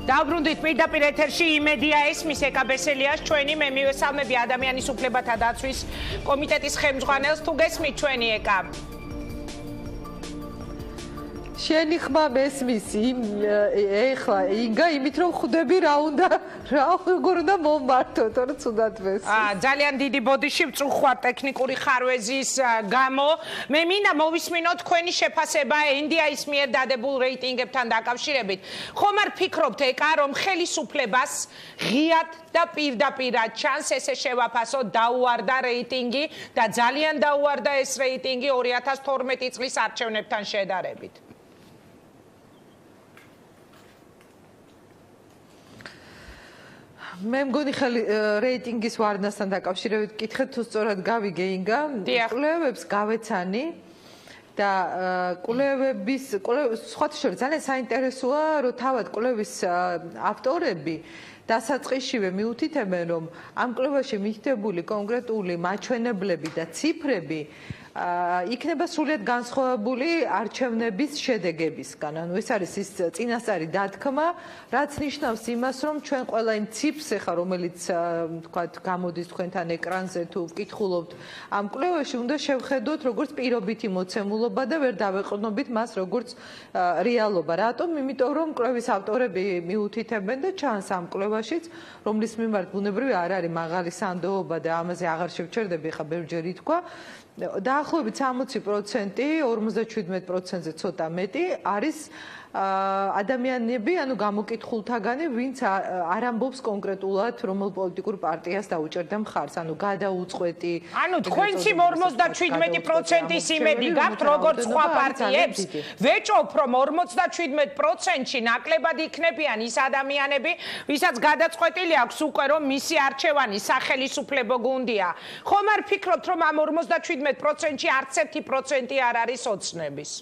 Დავბრუნდით პირდაპირ ეთერში იმედია ესმის ეკაბესელიას ჩვენი მე მივესალმები ადამიანის უფლებათა დაცვის კომიტეტის ხელმძღვანელს თუ გესმით ჩვენი ეკა შენი ხმა მესმის ეხლა ინგა იმით რომ ხვდები რა როგორ უნდა მომმართო თორე ცუდად მესმის ძალიან დიდი ბოდიში ვწუხარ ტექნიკური ხარვეზის გამო მე მინდა მოვისმინოთ თქვენი შეფასება NDI-ის მიერ დადებულ რეიტინგებთან დაკავშირებით ხომ არ ფიქრობთ ეკა რომ ხელისუფლებას ღიად და პირდაპირად ჩანს ესე შევაფასოთ დაუარდა რეიტინგი და ძალიან დაუარდა ეს რეიტინგი 2012 წლის არჩევნებთან შედარებით მე მგონი ხელი რეიტინგის ვარდნასთან დაკავშირებით კითხეთ თუ სწორად გავიგე ინგა კვლევებს გავეცანი და კვლევების სხვათა შორის ძალიან საინტერესოა რომ თავად კვლევის ავტორები დასაწყისშივე მიუთითებენ რომ ამ კვლევაში მიღებული კონკრეტული მაჩვენებლები და ციფრები იქნება სრულიად განსხვავებული არჩევნების შედეგებისგან. ანუ ეს არის ის წინასწარი დათქმა, რაც ნიშნავს იმას, რომ ჩვენ ყველა იმ ციფრს ახლა რომელიც თქვათ გამოდის თქვენთან ეკრანზე თუ ვკითხულობთ ამ კვლევაში უნდა შევხედოთ როგორც პირობითი მოცემულობა და ვერ დავეყრდნობით მას როგორც რეალობა. რატომ? იმიტომ რომ კვლევის ავტორები მიუთითებენ და ჩანს ამ კვლევაშიც, რომლის მიმართ ბუნებრივი არ არის მაღალი სანდოობა და ამაზე აღარ შევჩერდები, ახლა ბევრჯერ ითქვა. დაახლოებით 60%, 57%-ზე ცოტა მეტი არის ადამიანები, ანუ გამოკითხულთაგანი, ვინც არ ამბობს კონკრეტულად რომელ პოლიტიკურ პარტიას დაუჭერდა მხარს, ანუ გადაუწყვეტი. ანუ თქვენც 57%-ის იმედი გაქვთ როგორც სხვა პარტიებს. ვეჭობ რომ 57%-ში ნაკლებად იქნებიან ის ადამიანები, ვისაც გადაწყვეტილი აქვს უკვე რომ მისი არჩევანი სახელისუფლებო გუნდია. ხომ არ ფიქრობთ რომ ამ 57%-ში არც 1% არ არის ოცნების?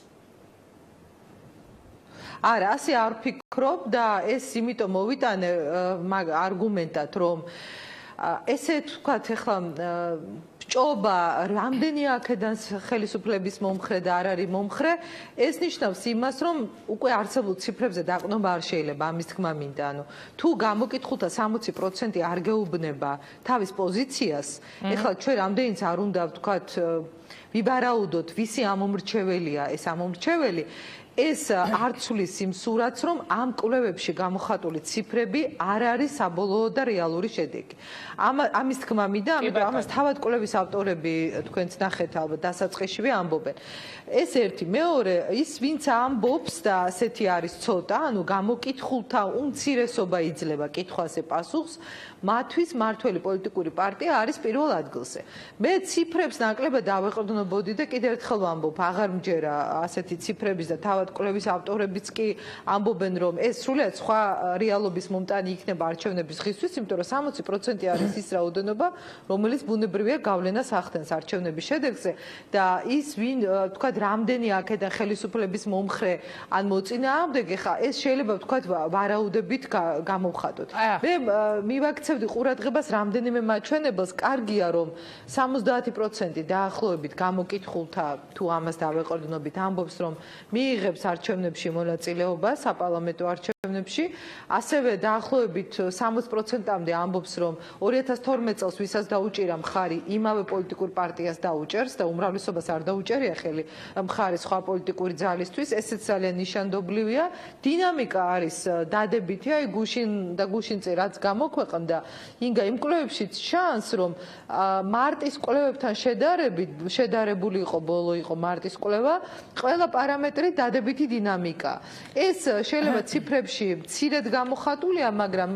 არა, ასე არ ვფიქრობ და ეს იმიტომ მოვიტანე არგუმენტად, რომ ესე თქვათ ახლა ბჭობა რამდენი აქედან ხელისუფლების მომხრე და არ არის მომხრე, ეს ნიშნავს იმას, რომ უკვე არსებულ ციფრებზე დაყრდნობა არ შეიძლება ამის თქმა მინდა. ანუ თუ გამოკითხულთა 60% არ გეუბნება თავის პოზიციას, ახლა ჩვენ რამდენიც არ უნდა ვთქვათ ვიბარაუდოთ, ვისი ამომრჩეველია ეს ამომრჩეველი, ეს არ ცვლის იმ სურათს, რომ ამ კვლევებში გამოხატული ციფრები არ არის საბოლოო და რეალური შედეგი. ამის თქმა მინდა, ამიტომ ამას თავად კვლევის ავტორები თქვენც ნახეთ ალბათ დასაწყისშივე ამბობენ. ეს ერთი, მეორე, ის ვინც ამბობს და ასეთი არის ცოტა, ანუ გამოკითხულთა უმცირესობა იძლევა კითხვაზე პასუხს, მათთვის მართველი პოლიტიკური პარტია არის პირველ ადგილზე. მე ციფრებს ნაკლებად დავეყრდნობოდი და კიდევ ერთხელ ვამბობ, აღარ მჯერა ასეთი ციფრების და თავად კვლევის ავტორებიც კი ამბობენ, რომ ეს სრულიად სხვა რეალობის მომტანი იქნება არჩევნების ხისთვის, იმიტომ რომ 60% არის ის რაოდენობა, რომელიც ბუნებრივია გავლენას ახდენს არჩევნების შედეგზე და ის ვინ თქვათ რამდენი აქედან ხელისუფლების მომხრე ან მოწინააღმდეგე ხა ეს შეიძლება ვთქვათ ვარაუდებით გამოვხატოთ. მე მივაქცევდი ყურადღებას რამდენიმე მაჩვენებელს, კარგია რომ 70% დაახლოებით გამოკითხულთა თუ ამას დავეყრდნობით ამბობს რომ მიიღებს არჩევნებში მონაწილეობა საპარლამენტო არჩევნებში, ასევე დაახლოებით 60%-მდე ამბობს რომ 2012 წელს ვისაც დაუჭირა მხარი იმავე პოლიტიკურ პარტიას დაუჭერს და უმრავლესობას არ დაუჭერია ხელი მხარი სხვა პოლიტიკური ძალისთვის, ესეც ძალიან ნიშანდობლივია. დინამიკა არის დადებითი, აი გუშინწე რაც გამოქვეყნდა, ინგა იმ კვლევებშიც ჩანს რომ მარტის კვლევებთან შედარებული იყო ბოლო იყო მარტის კვლევა, ყველა პარამეტრი დადებითი დინამიკა. ეს შეიძლება ციფრებში მცირედ გამოხატულია, მაგრამ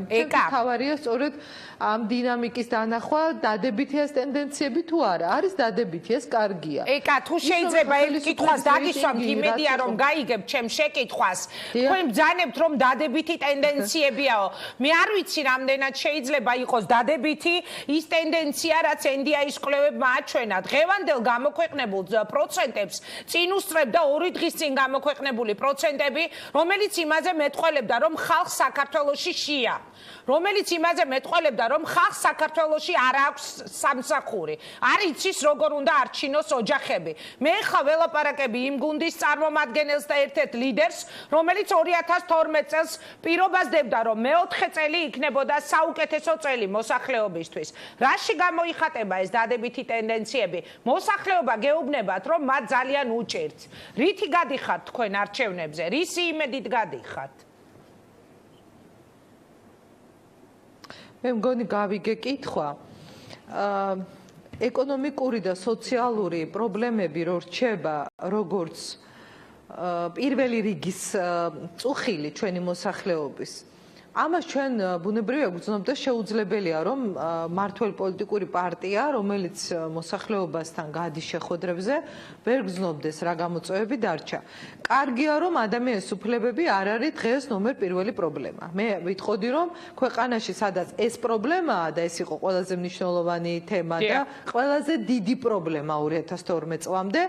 თავარია სწორედ ამ დინამიკის დანახვა, დადებითი ეს ტენდენციები თუ არა, არის დადებითი, ეს კარგია. ეკა, თუ შეიძლება ერთ კითხვას დაგისვამთ, იმედია რომ გაიგებთ ჩემ შეკითხვას. თქვენ ბრძანებთ რომ დადებითი ტენდენციებიაო. მე არ ვიცი რამდენად შეიძლება იყოს დადებითი ის ტენდენცია, რაც NDI-ის კვლევებმა აჩვენა. დღევანდელ გამოქვეყნებულ პროცენტებს წინ უსწრებდა 2 დღის წინ გამოქვეყნებულ გამოქვეყნებული პროცენტები, რომელიც იმაზე მეტყველებდა, რომ ხალხ საქართველოში შია. რომელიც იმაზე მეტყველებდა, რომ ხალხ საქართველოში არ აქვს სამსახური. არ იცის როგორ უნდა არჩინოს ოჯახები. მე ხა ველაპარაკები იმ გუნდის წარმომადგენელს და ერთ-ერთ ლიდერს, რომელიც 2012 წელს პირობას დებდა, რომ მეოთხე წელი იქნებოდა საუკეთესო წელი მოსახლეობისთვის. რაში გამოიხატება ეს დადებითი ტენდენციები? მოსახლეობა გეუბნებათ, რომ მათ ძალიან უჭირთ. რითი გადიხართ თქვენ არჩევნებზე? რისი იმედით გადიხართ? მე მგონი გავიგე კითხვა. ეკონომიკური და სოციალური პრობლემები რო რჩება როგორც პირველი რიგის წუხილი ჩვენი მოსახლეობის. ამას ჩვენ ბუნებრივია გვგრძნობთ და შეუძლებელია რომ მართველ პოლიტიკური პარტია, რომელიც მოსახლეობასთან გადის შეხვედრებზე, ვერ გრძნობდეს რა გამოწვევები დარჩა. კარგია რომ ადამიანის უფლებები არ არის დღეს ნომერ პირველი პრობლემა. მე ვიტყოდი რომ ქვეყანაში სადაც ეს პრობლემაა და ეს იყო ყველაზე მნიშვნელოვანი თემა და ყველაზე დიდი პრობლემა 2012 წლამდე,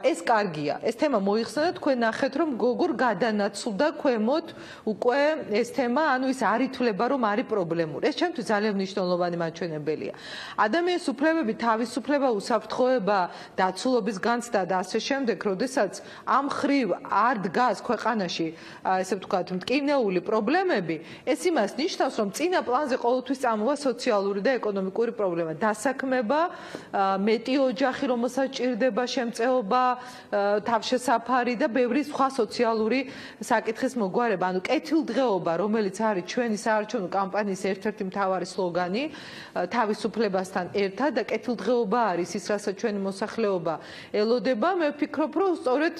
ეს კარგია. ეს თემა მოიხსნა და თქვენ ნახეთ რომ როგორ გადანაცვლდა ქვემოთ უკვე ეს თემა ანუ ის არ ითვლება რომ არის პრობლემური. ეს ჩემთვის ძალიან მნიშვნელოვანი მაჩვენებელია. ადამიანის უფლებები, თავისუფლება, უსაფრთხოება, დაცულობის განცდა და ასე შემდეგ, როდესაც ამ ხრივ არ დგას ქვეყანაში, ესე ვთქვათ, მტკივნეული პრობლემები, ეს იმას ნიშნავს, რომ წინა პლანზე ყოველთვის წამოვა სოციალური და ეკონომიკური პრობლემა, დასაქმება, მეტი ოჯახი, რომელსაც ჭირდება შემწეობა, თავშესაფარი და ბევრი სხვა სოციალური საკითხის მოგვარება, ანუ კეთილდღეობა, რომელიც არის ჩვენი საარჩევნო კამპანიის ერთ-ერთი მთავარი სლოგანი თავისუფლებასთან ერთად და კეთილდღეობა არის ის, რასაც ჩვენი მოსახლეობა ელოდება. მე ვფიქრობ, რომ სწორედ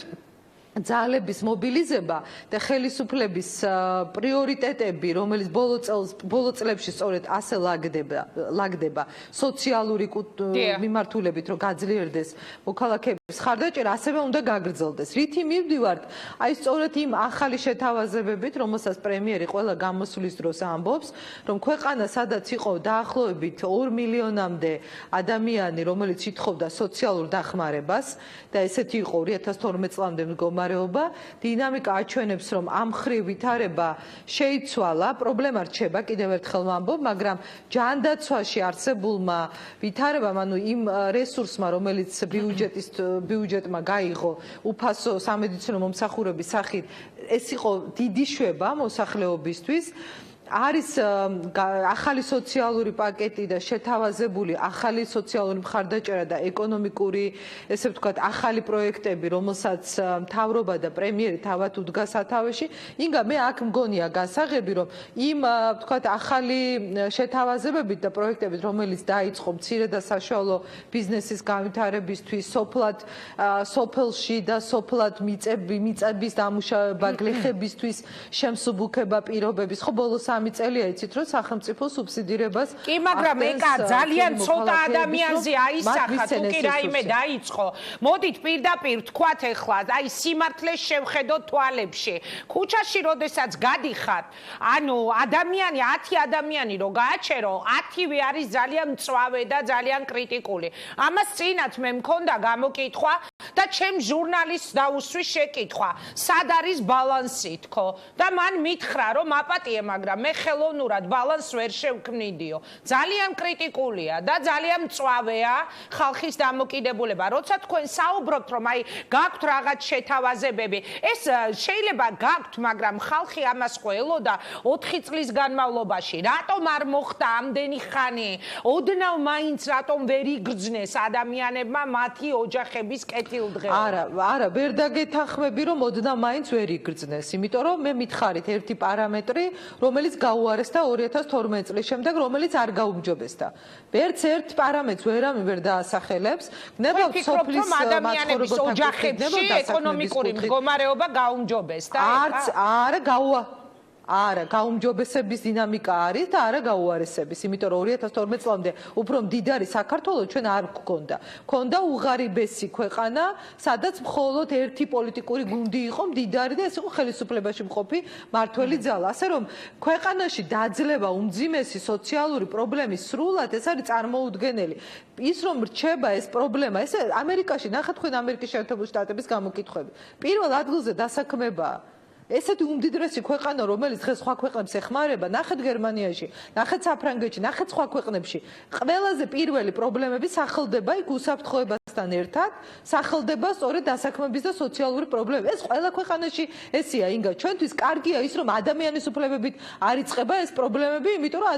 ძალების მობილიზება და ხელისუფლების პრიორიტეტები, რომელიც ბოლო წლებში სწორედ ასე ლაგდება სოციალური მიმართულებით, რომ გაძლიერდეს მოქალაქეების ხარდაჭერა, ასევე უნდა გაგრძელდეს. რითი მივდივართ? აი სწორედ იმ ახალი შეთავაზებებით, რომელსაც პრემიერი ყველა გამოსვლის დროს ამბობს, რომ ქვეყანა სადაც იყო დაახლოებით 2 მილიონამდე ადამიანი, რომელიც ითხოვდა სოციალურ დახმარებას და ესეთი იყო 2012 წლამდე დინამიკა აჩვენებს, რომ ამ ხრივ ვითარება შეიცვალა, პრობლემა რჩება, კიდევ ერთხელ ვამბობ, მაგრამ ჯანდაცვაში არსებულმა ვითარებამ, ანუ იმ რესურსმა, რომელიც ბიუჯეტმა გაიღო უფასო სამედიცინო მომსახურების სახით, ეს იყო დიდი შვება მოსახლეობისთვის. არის ახალი სოციალური პაკეტი და შეთავაზებული ახალი სოციალური მხარდაჭერა და ეკონომიკური, ესე ვთქვათ, ახალი პროექტები, რომელსაც მთავრობა და პრემიერი თავად უდგა სათავეში. ინგა, მე აქ მგონია გასაღები, რომ იმ, ვთქვათ, ახალი შეთავაზებებით და პროექტებით, რომელიც დაიწყო მცირე და საშუალო ბიზნესის განვითარებისთვის, სოფელში და სოფლად მიწების დამუშავება, გლეხებისთვის შემსუბუქება პირობების, ხო ბოლოს 3 წელია იცით რომ სახელმწიფო სუბსიდირებას კი მაგრამ ეკა ძალიან ცოტა ადამიანზე აისახა თუ კი რაიმე დაიწყო მოდით პირდაპირ ვთქვათ ეხლა აი სიმართლეს შევხედოთ თვალებში ქუჩაში როდესაც გადიხართ ანუ ადამიანი 10 ადამიანი რო გააჩერო 10-ვე არის ძალიან მწვავე და ძალიან კრიტიკული ამას წინათ მე მქონდა გამოკითხვა და ჩემ ჟურნალისტს დაუსვი შეკითხვა სად არის ბალანსი თქო და მან მითხრა რომ აპატიე მაგრამ მე ხელოვნურად ბალანს ვერ შევქმნიდიო ძალიან კრიტიკულია და ძალიან მწვავეა ხალხის დამოკიდებულება როცა თქვენ საუბრობთ რომ აი გაქვთ რაღაც შეთავაზებები ეს შეიძლება გაქვთ მაგრამ ხალხი ამას ხო ელოდა 4 წლის განმავლობაში რატომ არ მოხდა ამდენი ხანი ოდნავ მაინც რატომ ვერ იგრძნეს ადამიანებმა მათი ოჯახების კეთილდღეობა არა ვერ დაგეთანხმები რომ ოდნავ მაინც ვერ იგრძნეს იმიტომ რომ მე მითხარით ერთი პარამეტრი რომელიც გაუარესდა 2012 წლის შემდეგ რომელიც არ გაუმჯობესდა ვერც ერთ პარამეტრს ვერ დაასახელებს ნება სოფლის ადამიანების ოჯახებში ეკონომიკური მდგომარეობა გაუმჯობესდა არც არა არა, გაუმჯობესების დინამიკა არის და არა გაუარესების, იმიტომ რომ 2012 წლამდე უფრო მდიდარი საქართველოს ჩვენ არ გვქონდა. ქონდა უღარიბესი ქვეყანა, სადაც მხოლოდ ერთი პოლიტიკური გუნდი იყო მდიდარი და ეს იყო ხელისუფლებაში მყოფი მართველი ძალა. ასე რომ ქვეყანაში დაძლევა უმძიმესი სოციალური პრობლემის სრულად ეს არის წარმოუდგენელი. ის რომ რჩება ეს პრობლემა, ეს ამერიკაში ნახეთ თქვენ ამერიკის შეერთებული შტატების გამოკითხვები. პირველ ადგილზე დასაქმებაა. ესეთი უმდიდრესი ქვეყანა, რომელიც დღეს სხვა ქვეყნებს ეხმარება, ნახეთ გერმანიაში, ნახეთ საფრანგეთში, ნახეთ სხვა ქვეყნებში, ყველაზე პირველი პრობლემები სახელდება იქ უსაფრთხოებასთან ერთად, სახელდება სწორედ დასაქმების და სოციალური პრობლემები. ეს ყველა ქვეყანაში ესეა, ინგა, ჩვენთვის კარგია ის, რომ ადამიანის უფლებებით არ იწყება ეს პრობლემები, იმიტომ რომ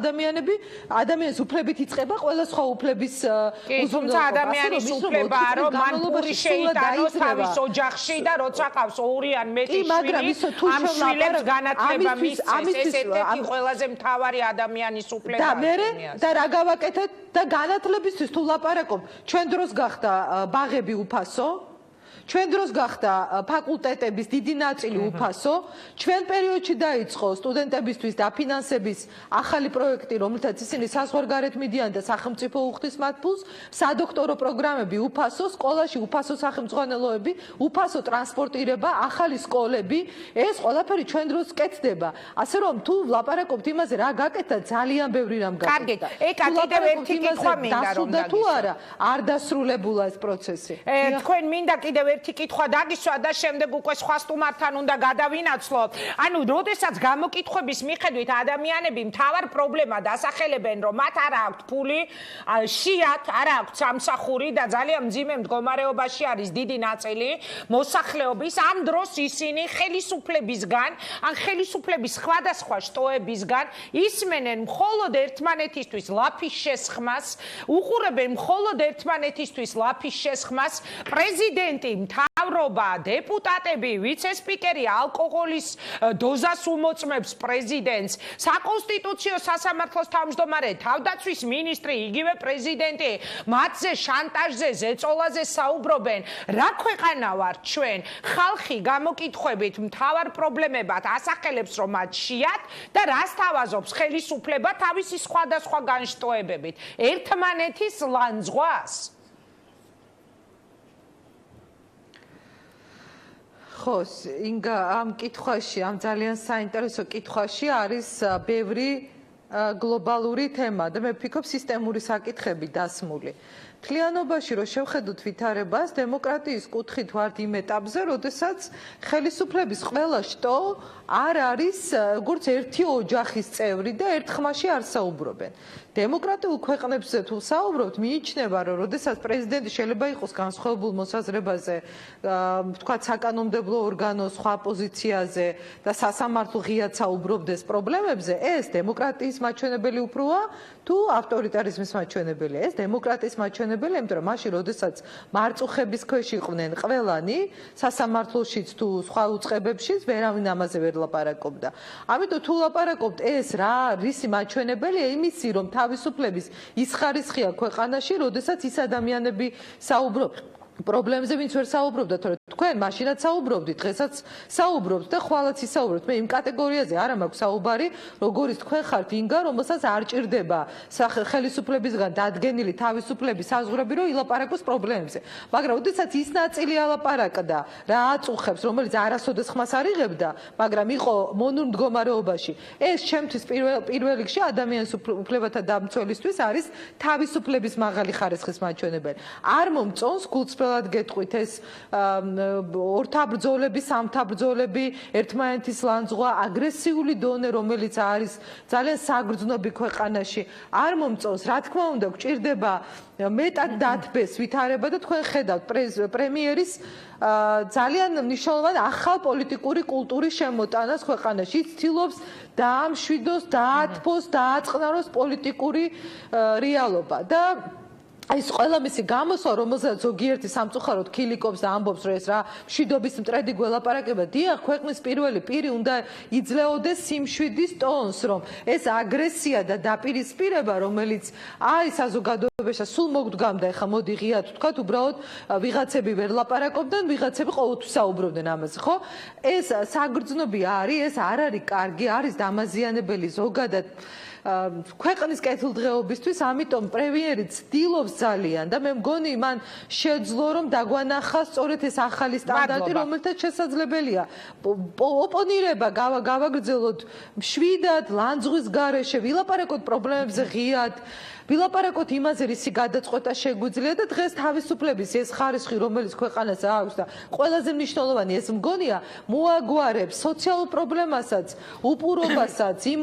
ადამიანის უფლებით იწყება ყველა სხვა უფლების უზრუნველყოფა. თუმცა ადამიანის უფლებაა, რომ მან პური შეიტანოს თავის ოჯახში და როცა ყავს ორი ან მეტი შვილი ამ შვილებს განათლება მისცეს, ეს ერთ-ერთი ყველაზე მთავარი ადამიანის უფლებაა. და რა გავაკეთეთ და განათლებისთვის თუ ლაპარაკობ, ჩვენ დროს გახდა ბაღები უფასო, ჩვენ დროს გახდა ფაკულტეტების დიდი ნაწილი უფასო, ჩვენ პერიოდში დაიწყო სტუდენტებისთვის დაფინანსების ახალი პროექტი, რომელთაც ისინი საზღვარგარეთ მიდიან და სახელმწიფო უხდის მათ ფულს, სადოქტორო პროგრამები უფასო, სკოლაში უფასო სახელმძღვანელოები, უფასო ტრანსპორტირება, ახალი სკოლები, ეს ყველაფერი ჩვენ დროს კეთდება. ასე რომ თუ ლაპარაკობთ იმაზე, რა გაკეთა, ძალიან ბევრი რამ გაკეთა. კარგით, ეკა კიდევ ერთი კითხვა მინდა რომ და თუ არა, არ დასრულებულა ეს პროცესი. თქვენ მინდა კიდევ ერთი კითხვა დაგისვა და შემდეგ უკვე სხვა სტუმართან უნდა გადავინაცვლოთ. ანუ, როდესაც გამოკითხვების მიხედვით ადამიანები მთავარ პრობლემა დასახელებენ, რომ მათ არ აქვთ ფული, შიათ არ აქვთ სამსახური და ძალიან მძიმე მდგომარეობაში არის დიდი ნაწილი მოსახლეობის, ამ დროს ისინი ხელისუფლებისგან, ან ხელისუფლების სხვადასხვა შტოებისგან ისმენენ მხოლოდ ერთმანეთისთვის ლაფის შესხმას, უყურებენ მხოლოდ ერთმანეთისთვის ლაფის შესხმას, პრეზიდენტი მთავრობა, დეპუტატები, ვიცე-სპიკერი ალკოჰოლის დოზას უმოწმებს პრეზიდენტს, საკონსტიტუციო სასამართლოს თავმჯდომარე, თავდაცვის მინისტრი, იგივე პრეზიდენტი, მათზე შანტაჟზე, ზეწოლაზე საუბრობენ. რა ქვეყანა ვართ ჩვენ? ხალხი გამოკითხვებით მთავარ პრობლემებად ასახელებს, რომ მათ შიათ და რას თავაზობს ხელისუფლება თავისი სხვადასხვა განშტოებებით? ერთმანეთის ლანძღვას? ხო, ინგა ამ კითხვაში, ამ ძალიან საინტერესო კითხვაში არის ბევრი გლობალური თემა და მე ვფიქრობ სისტემური საკითხები დასმული. მთლიანობაში რო შევხედოთ ვითარებას, დემოკრატიის კუთხით ვართ იმ ეტაპზე, როდესაც ხელისუფლების ყველა შტო არ არის როგორც ერთი ოჯახის წევრი და ერთ ხმაში არ საუბრობენ. დემოკრატიულ ქვეყნებზე თუ საუბრობთ, მიიჩნევა, რომ როდესაც პრეზიდენტი შეიძლება იყოს განსხვავებულ მოსაზრებაზე, თქვათ საკანონმდებლო ორგანოს სხვა პოზიციაზე და სასამართლო ღიად საუბრობდეს პრობლემებზე, ეს დემოკრატიის მაჩვენებელი უფროა თუ ავტორიტარიზმის მაჩვენებელია? ეს დემოკრატიის მაჩვენებელია, იმიტომ რომ მაშინ, როდესაც მარწუხების ქვეშ იყვნენ ყველანი, სასამართლოშიც თუ სხვა უწყებებშიც, ვერავინ ამაზე ვერ ლაპარაკობდა. ამიტომ თუ ლაპარაკობთ, ეს რა რისი მაჩვენებელია? იმისი, რომ თავისუფლების ის ხარისხია ქვეყანაში, როდესაც ის ადამიანები საუბრობენ პრობლემებზე, ვინც ვერ საუბრობდა, თორე თქვენ მაშინაც საუბრობდით, დღესაც საუბრობთ და ხვალაც ისაუბრებთ. მე იმ კატეგორიაზე არ მაქვს საუბარი, როგორიც თქვენ ხართ ინგა, რომელსაც არ ჭირდება ხელისუფლებისგან დადგენილი თავისუფლების საზღვრები, რომ ილაპარაკოს პრობლემებზე. მაგრამ როდესაც ის ნაწილი ალაპარაკდა, რა აწუხებს, რომელიც არასოდეს ხმას არ იღებდა, მაგრამ იყო მონურ მდგომარეობაში, ეს ჩემთვის პირველ რიგში ადამიანის უფლებათა დამცველისთვის არის თავისუფლების მაღალი ხარისხის მაჩვენებელი. არ მომწონს გულწრფელ გეტყვით ეს ორთა ბრძოლები, სამთა ბრძოლები, ერთმანეთის ლანძღვა, აგრესიული დონე, რომელიც არის ძალიან საგრძნობი ქვეყანაში, არ მომწონს. რა თქმა უნდა, გვჭირდება მეტად დათბეს ვითარება და თქვენ ხედავთ პრემიერის ძალიან მნიშვნელოვანი ახალ პოლიტიკური კულტურის შემოტანას ქვეყანაში. ის ცდილობს დაამშვიდოს, დაათბოს, დააწყნაროს პოლიტიკური რეალობა და ის ყველა მისი გამოსვლა, რომელსაც ზოგიერთი სამწუხაროდ ქილიკობს და ამბობს, რომ ეს რა მშვიდობის მტრედი გველაპარაკება, დიახ, ქვეყნის პირველი პირი უნდა იძლეოდეს სიმშვიდის ტონს, რომ ეს აგრესია და დაპირისპირება, რომელიც არის საზოგადოებაში სულ მოგდგამდა, ეხლა მოდი ღიად ვთქვათ, უბრალოდ ვიღაცები ვერ ლაპარაკობდნენ, ვიღაცები ყოველთვის საუბრობდნენ ამაზე, ხო? ეს საგრძნობი არის, ეს არ არის კარგი, არის დამაზიანებელი ზოგადად ქვეყნის კეთილდღეობისთვის, ამიტომ პრემიერი ცდილობს ძალიან და მე მგონი მან შეძლო რომ დაგვანახა სწორედ ეს ახალი სტანდარტი, რომელთაც შესაძლებელია ოპონირება გავაგრძელოთ მშვიდად, ლანძღვის გარეშე, ვილაპარაკოთ პრობლემებზე ღიად, ვილაპარაკოთ იმაზე, რისი გადაწყვეტა შეგვიძლია და დღეს თავისუფლების ეს ხარისხი, რომელიც ქვეყანას აქვს და ყველაზე მნიშვნელოვანი ეს მგონია, მოაგვარებს სოციალურ პრობლემასაც, უპურობასაც, იმ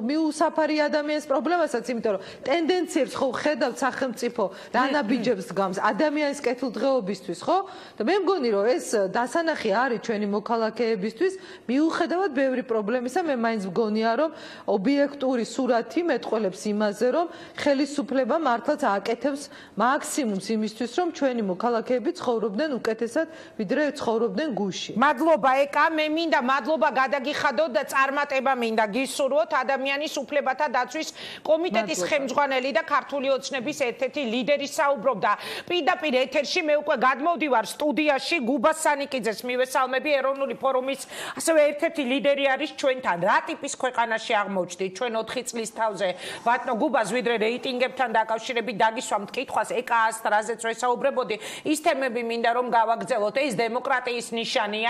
მიუსაფარი ადამიანის პრობლემასაც, იმიტომ რომ ტენდენციებს ხო ხედავთ სახელმწიფო დანაბიჯებს გამს ადამიანის კეთილდღეობისთვის, ხო? და მე მგონი რომ ეს დასანახი არის ჩვენი მოქალაქეებისთვის, მიუხედავად ბევრი პრობლემისა, მე მაინც მგონია რომ ობიექტური სურათი მეტყველებს იმაზე, რომ ხელისუფლება მართლაც აკეთებს მაქსიმუმს იმისთვის, რომ ჩვენი მოქალაქეები ცხოვრობდნენ უკეთესად, ვიდრე ცხოვრობდნენ გუშინ. მადლობა ეკა, მე მინდა მადლობა გადაგიხადოთ და წარმატება მინდა გისურვოთ ადამიანის უფლებათა დაცვის კომიტეტის ხელმძღვანელი და ქართული ოცნების ერთ-ერთი ლიდერი საუბრობდა. პირდაპირ ეთერში მე უკვე გადმოვდივარ სტუდიაში გუბა სანიკიძეს მივესალმები, ეროვნული ფორუმის ასევე ერთ-ერთი ლიდერი არის ჩვენთან. რა ტიპის ქვეყანაში აღმოჩნდით ჩვენ 4 წლის თავზე? ბატონო გუბას ვიდრე რეიტინგებთან დაკავშირებით დაგისვამთ კითხვას ეკა ასტრაზეც ვესაუბრებოდი, ის თემები მინდა რომ გავაგრძელოთ, ეს დემოკრატიის ნიშანია.